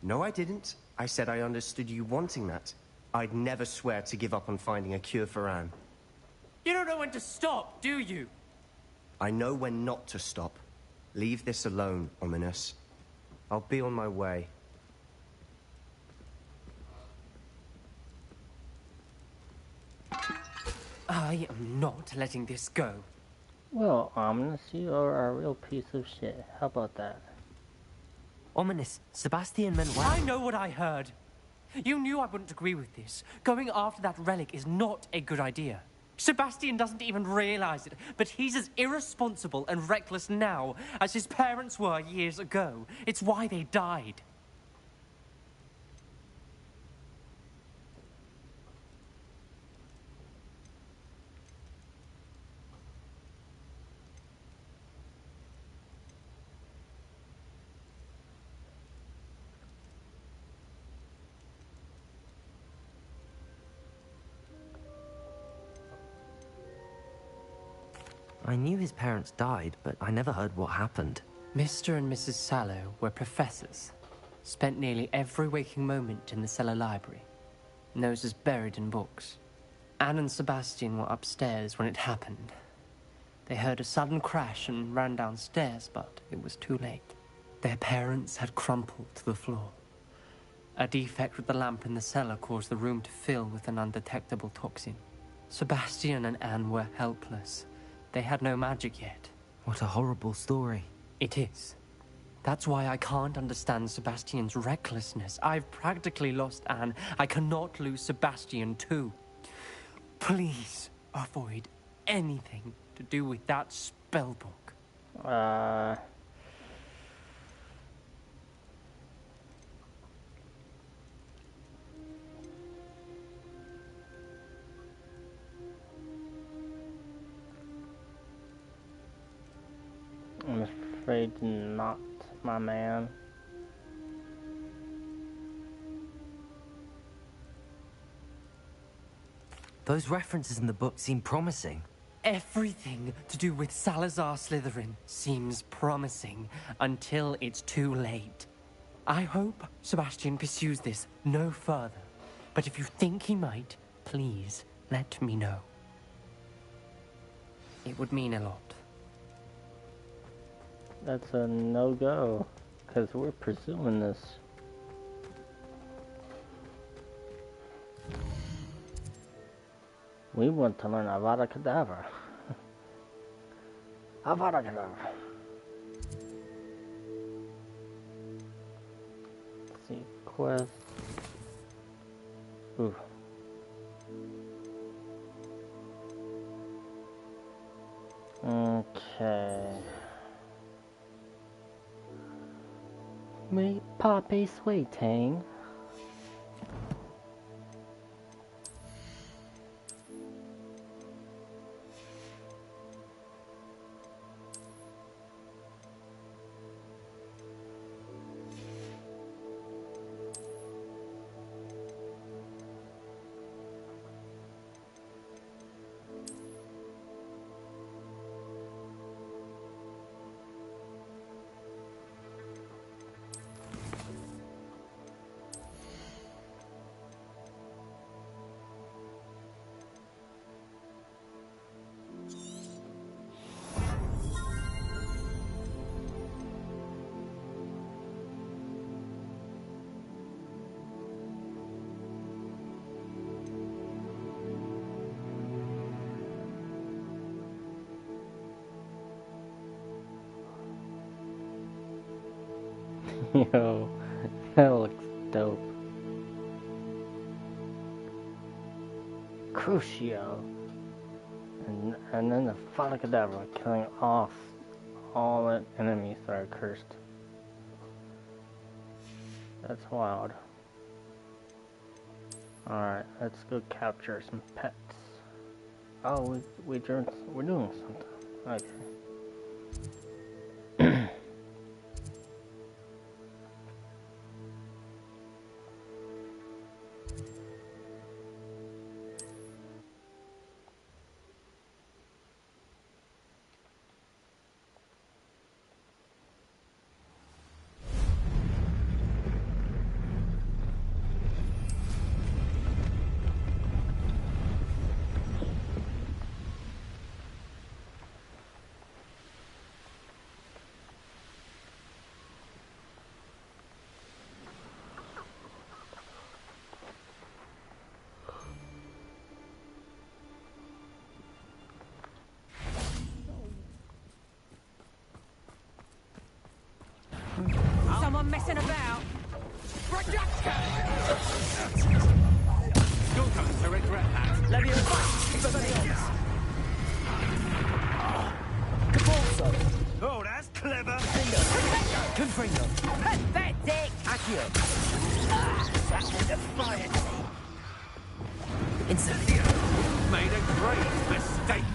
No, I didn't. I said I understood you wanting that. I'd never swear to give up on finding a cure for Anne. You don't know when to stop, do you? I know when not to stop. Leave this alone, Ominous. I'll be on my way. I am not letting this go. Well, ominous, you are a real piece of shit. How about that? Ominous, Sebastian meant well. I know what I heard. You knew I wouldn't agree with this. Going after that relic is not a good idea. Sebastian doesn't even realize it, but he's as irresponsible and reckless now as his parents were years ago. It's why they died. I knew his parents died, but I never heard what happened. Mr. and Mrs. Sallow were professors. Spent nearly every waking moment in the cellar library. Noses buried in books. Anne and Sebastian were upstairs when it happened. They heard a sudden crash and ran downstairs, but it was too late. Their parents had crumpled to the floor. A defect with the lamp in the cellar caused the room to fill with an undetectable toxin. Sebastian and Anne were helpless. They had no magic yet. What a horrible story. It is. That's why I can't understand Sebastian's recklessness. I've practically lost Anne. I cannot lose Sebastian too. Please avoid anything to do with that spell book. I'm afraid not, my man. Those references in the book seem promising. Everything to do with Salazar Slytherin seems promising until it's too late. I hope Sebastian pursues this no further. But if you think he might, please let me know. It would mean a lot. That's a no-go, because we're pursuing this. We want to learn Avada Kedavra. Avada Kedavra. Let's see, quest. Ooh. Okay. Make Poppy sweeting. Yo, that looks dope. Crucio. And then the Avada Kedavra, killing off all the enemies that are cursed. That's wild. Alright, let's go capture some pets. Oh, we're doing something. Okay. done messing about. You're going to regret that. Oh, that's clever. Confringo. Pathetic! Accio. Incendio. Made a great mistake.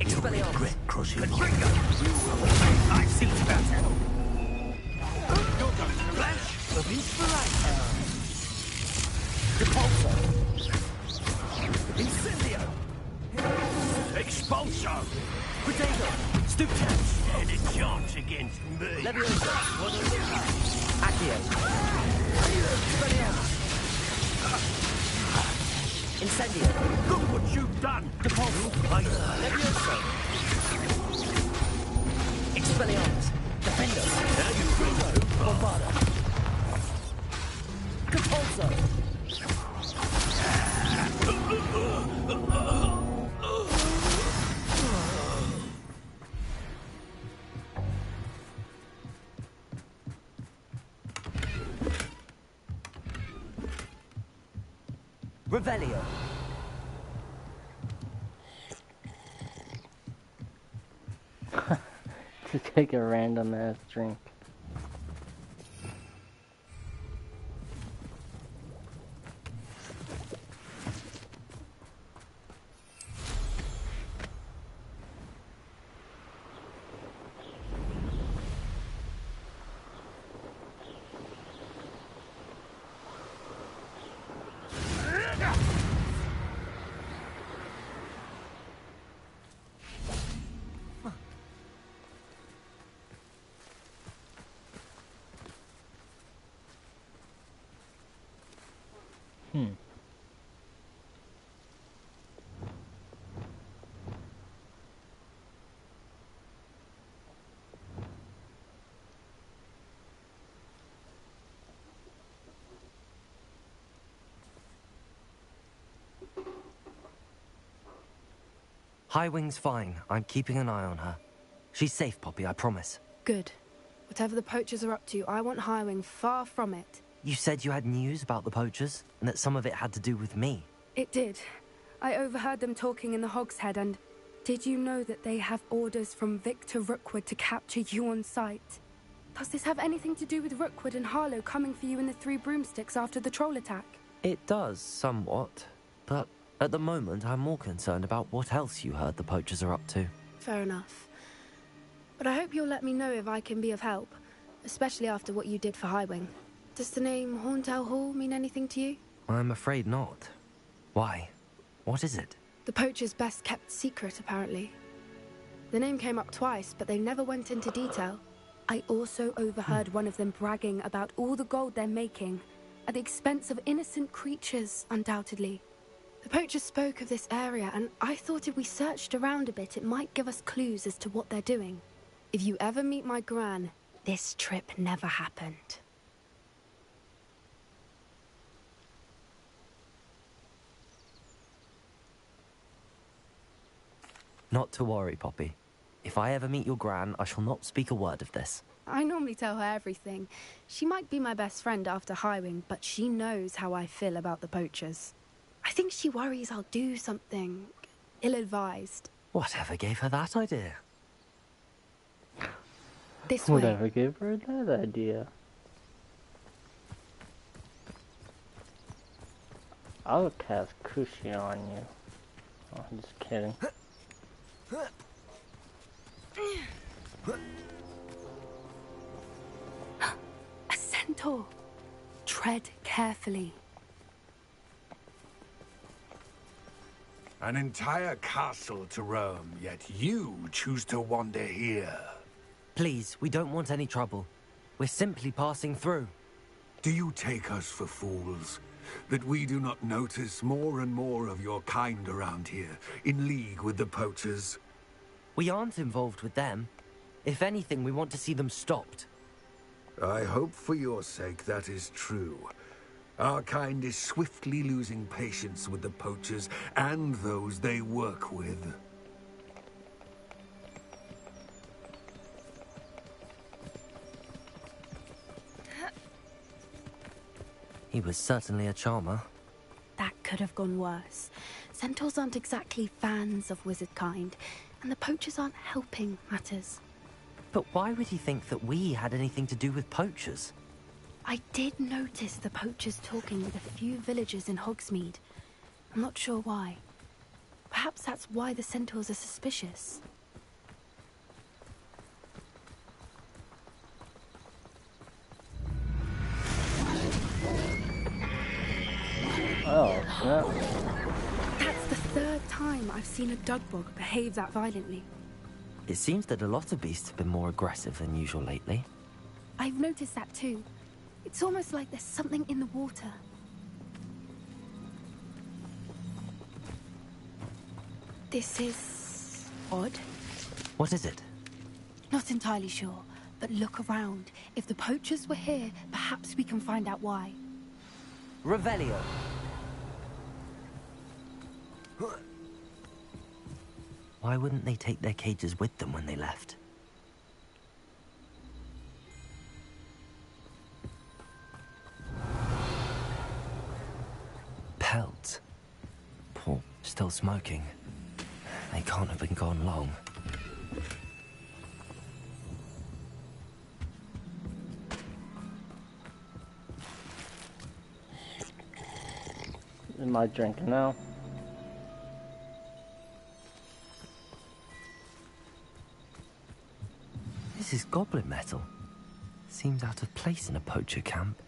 Expelliarmus. Regret crossing Confringo. You will make my seat better. You're going to flash of inspiration. Repulsor. Incendio. Expulso. Potato. Stupchance. Stand a chance against me. Leviosa. Accio. Expelliarmus. Incendio. Look what you've done. Repulsor. Leviosa. Expelliarmus. Defender. Now you will go. Bombarda. Repulsor. Revelio. To take a random ass drink. Highwing's fine. I'm keeping an eye on her. She's safe, Poppy, I promise. Good. Whatever the poachers are up to, I want Highwing far from it. You said you had news about the poachers, and that some of it had to do with me. It did. I overheard them talking in the Hogshead, and did you know that they have orders from Victor Rookwood to capture you on sight? Does this have anything to do with Rookwood and Harlow coming for you in the Three Broomsticks after the troll attack? It does, somewhat. But at the moment, I'm more concerned about what else you heard the poachers are up to. Fair enough. But I hope you'll let me know if I can be of help, especially after what you did for Highwing. Does the name Horntail Hall mean anything to you? I'm afraid not. Why? What is it? The poacher's best kept secret, apparently. The name came up twice, but they never went into detail. I also overheard one of them bragging about all the gold they're making, at the expense of innocent creatures, undoubtedly. The poachers spoke of this area, and I thought if we searched around a bit, it might give us clues as to what they're doing. If you ever meet my gran, this trip never happened. Not to worry, Poppy. If I ever meet your gran, I shall not speak a word of this. I normally tell her everything. She might be my best friend after Highwing, but she knows how I feel about the poachers. I think she worries I'll do something ill-advised. Whatever gave her that idea? This way. Whatever gave her that idea? I'll cast Kushi on you. Oh, I'm just kidding. A centaur. Tread carefully. An entire castle to roam, yet you choose to wander here. Please, we don't want any trouble. We're simply passing through. Do you take us for fools? That we do not notice more and more of your kind around here, in league with the poachers? We aren't involved with them. If anything, we want to see them stopped. I hope for your sake that is true. Our kind is swiftly losing patience with the poachers and those they work with. He was certainly a charmer. That could have gone worse. Centaurs aren't exactly fans of wizard kind, and the poachers aren't helping matters. But why would he think that we had anything to do with poachers? I did notice the poachers talking with a few villagers in Hogsmeade. I'm not sure why. Perhaps that's why the centaurs are suspicious. Oh, yeah. That's the third time I've seen a dugbog behave that violently. It seems that a lot of beasts have been more aggressive than usual lately. I've noticed that too. It's almost like there's something in the water. This is odd. What is it? Not entirely sure, but look around. If the poachers were here, perhaps we can find out why. Revelio. Why wouldn't they take their cages with them when they left? Pelt. Paul, still smoking. They can't have been gone long. Am I drinking now? This is goblin metal. Seems out of place in a poacher camp.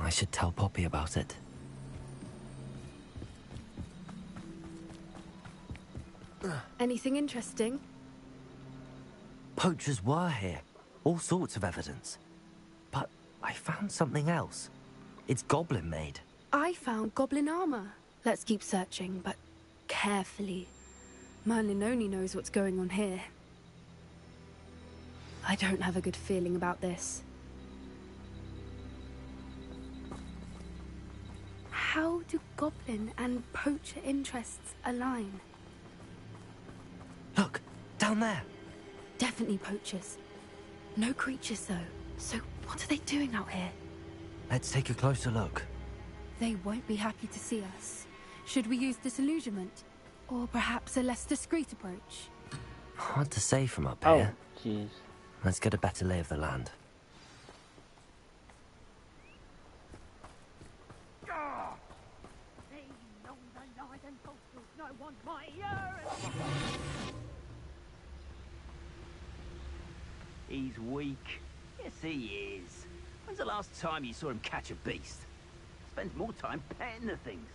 I should tell Poppy about it. Anything interesting? Poachers were here. All sorts of evidence. But I found something else. It's goblin made. I found goblin armor. Let's keep searching, but carefully. Merlin only knows what's going on here. I don't have a good feeling about this. How do goblin and poacher interests align? Look, down there. Definitely poachers. No creatures, though. So what are they doing out here? Let's take a closer look. They won't be happy to see us. Should we use disillusionment? Or perhaps a less discreet approach? Hard to say from up here. Oh, jeez. Let's get a better lay of the land. He's weak. Yes, he is. When's the last time you saw him catch a beast? Spends more time petting the things.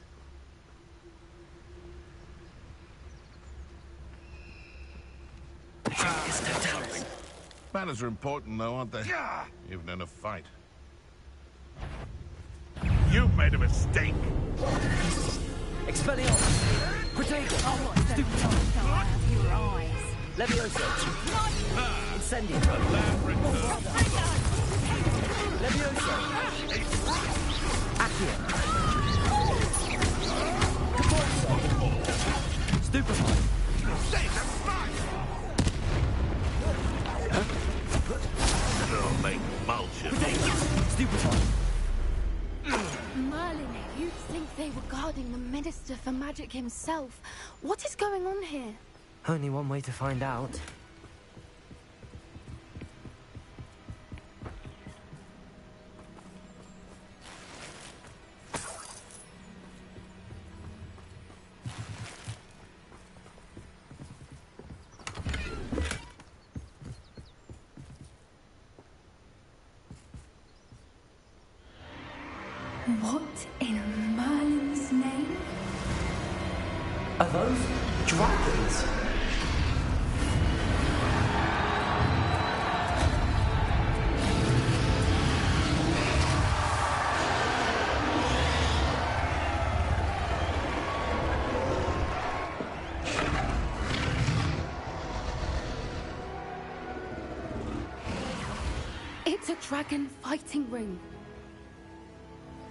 Manners are important, though, aren't they? Even in a fight. You've made a mistake! Expelliarmus! Protego! Your eyes. Levioso! Incendio! Levioso! Accio! Caporzo! Stupefy! It'll make mulch of me. Stupefy! Merlin, you'd think they were guarding the Minister for Magic himself. What is going on here? Only one way to find out. What in Merlin's name? Are those dragons? It's a dragon fighting ring.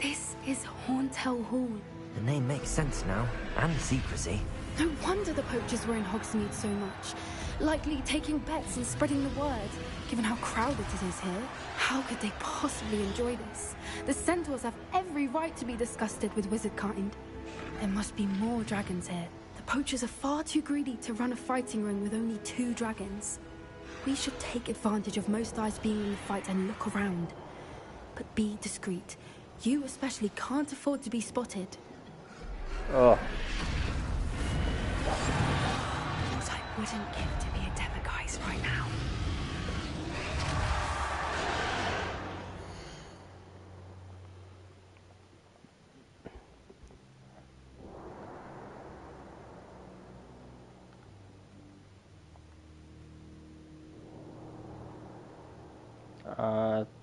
This is Hauntel Hall. The name makes sense now, and secrecy. No wonder the poachers were in Hogsmeade so much. likely taking bets and spreading the word. Given how crowded it is here, how could they possibly enjoy this? The centaurs have every right to be disgusted with wizard kind. There must be more dragons here. The poachers are far too greedy to run a fighting ring with only 2 dragons. We should take advantage of most eyes being in the fight and look around. But be discreet. You especially can't afford to be spotted. Oh. What I wouldn't give to be a Demiguise right now.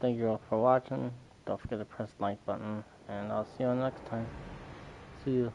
Thank you all for watching. Don't forget to press the like button, and I'll see you next time. See you.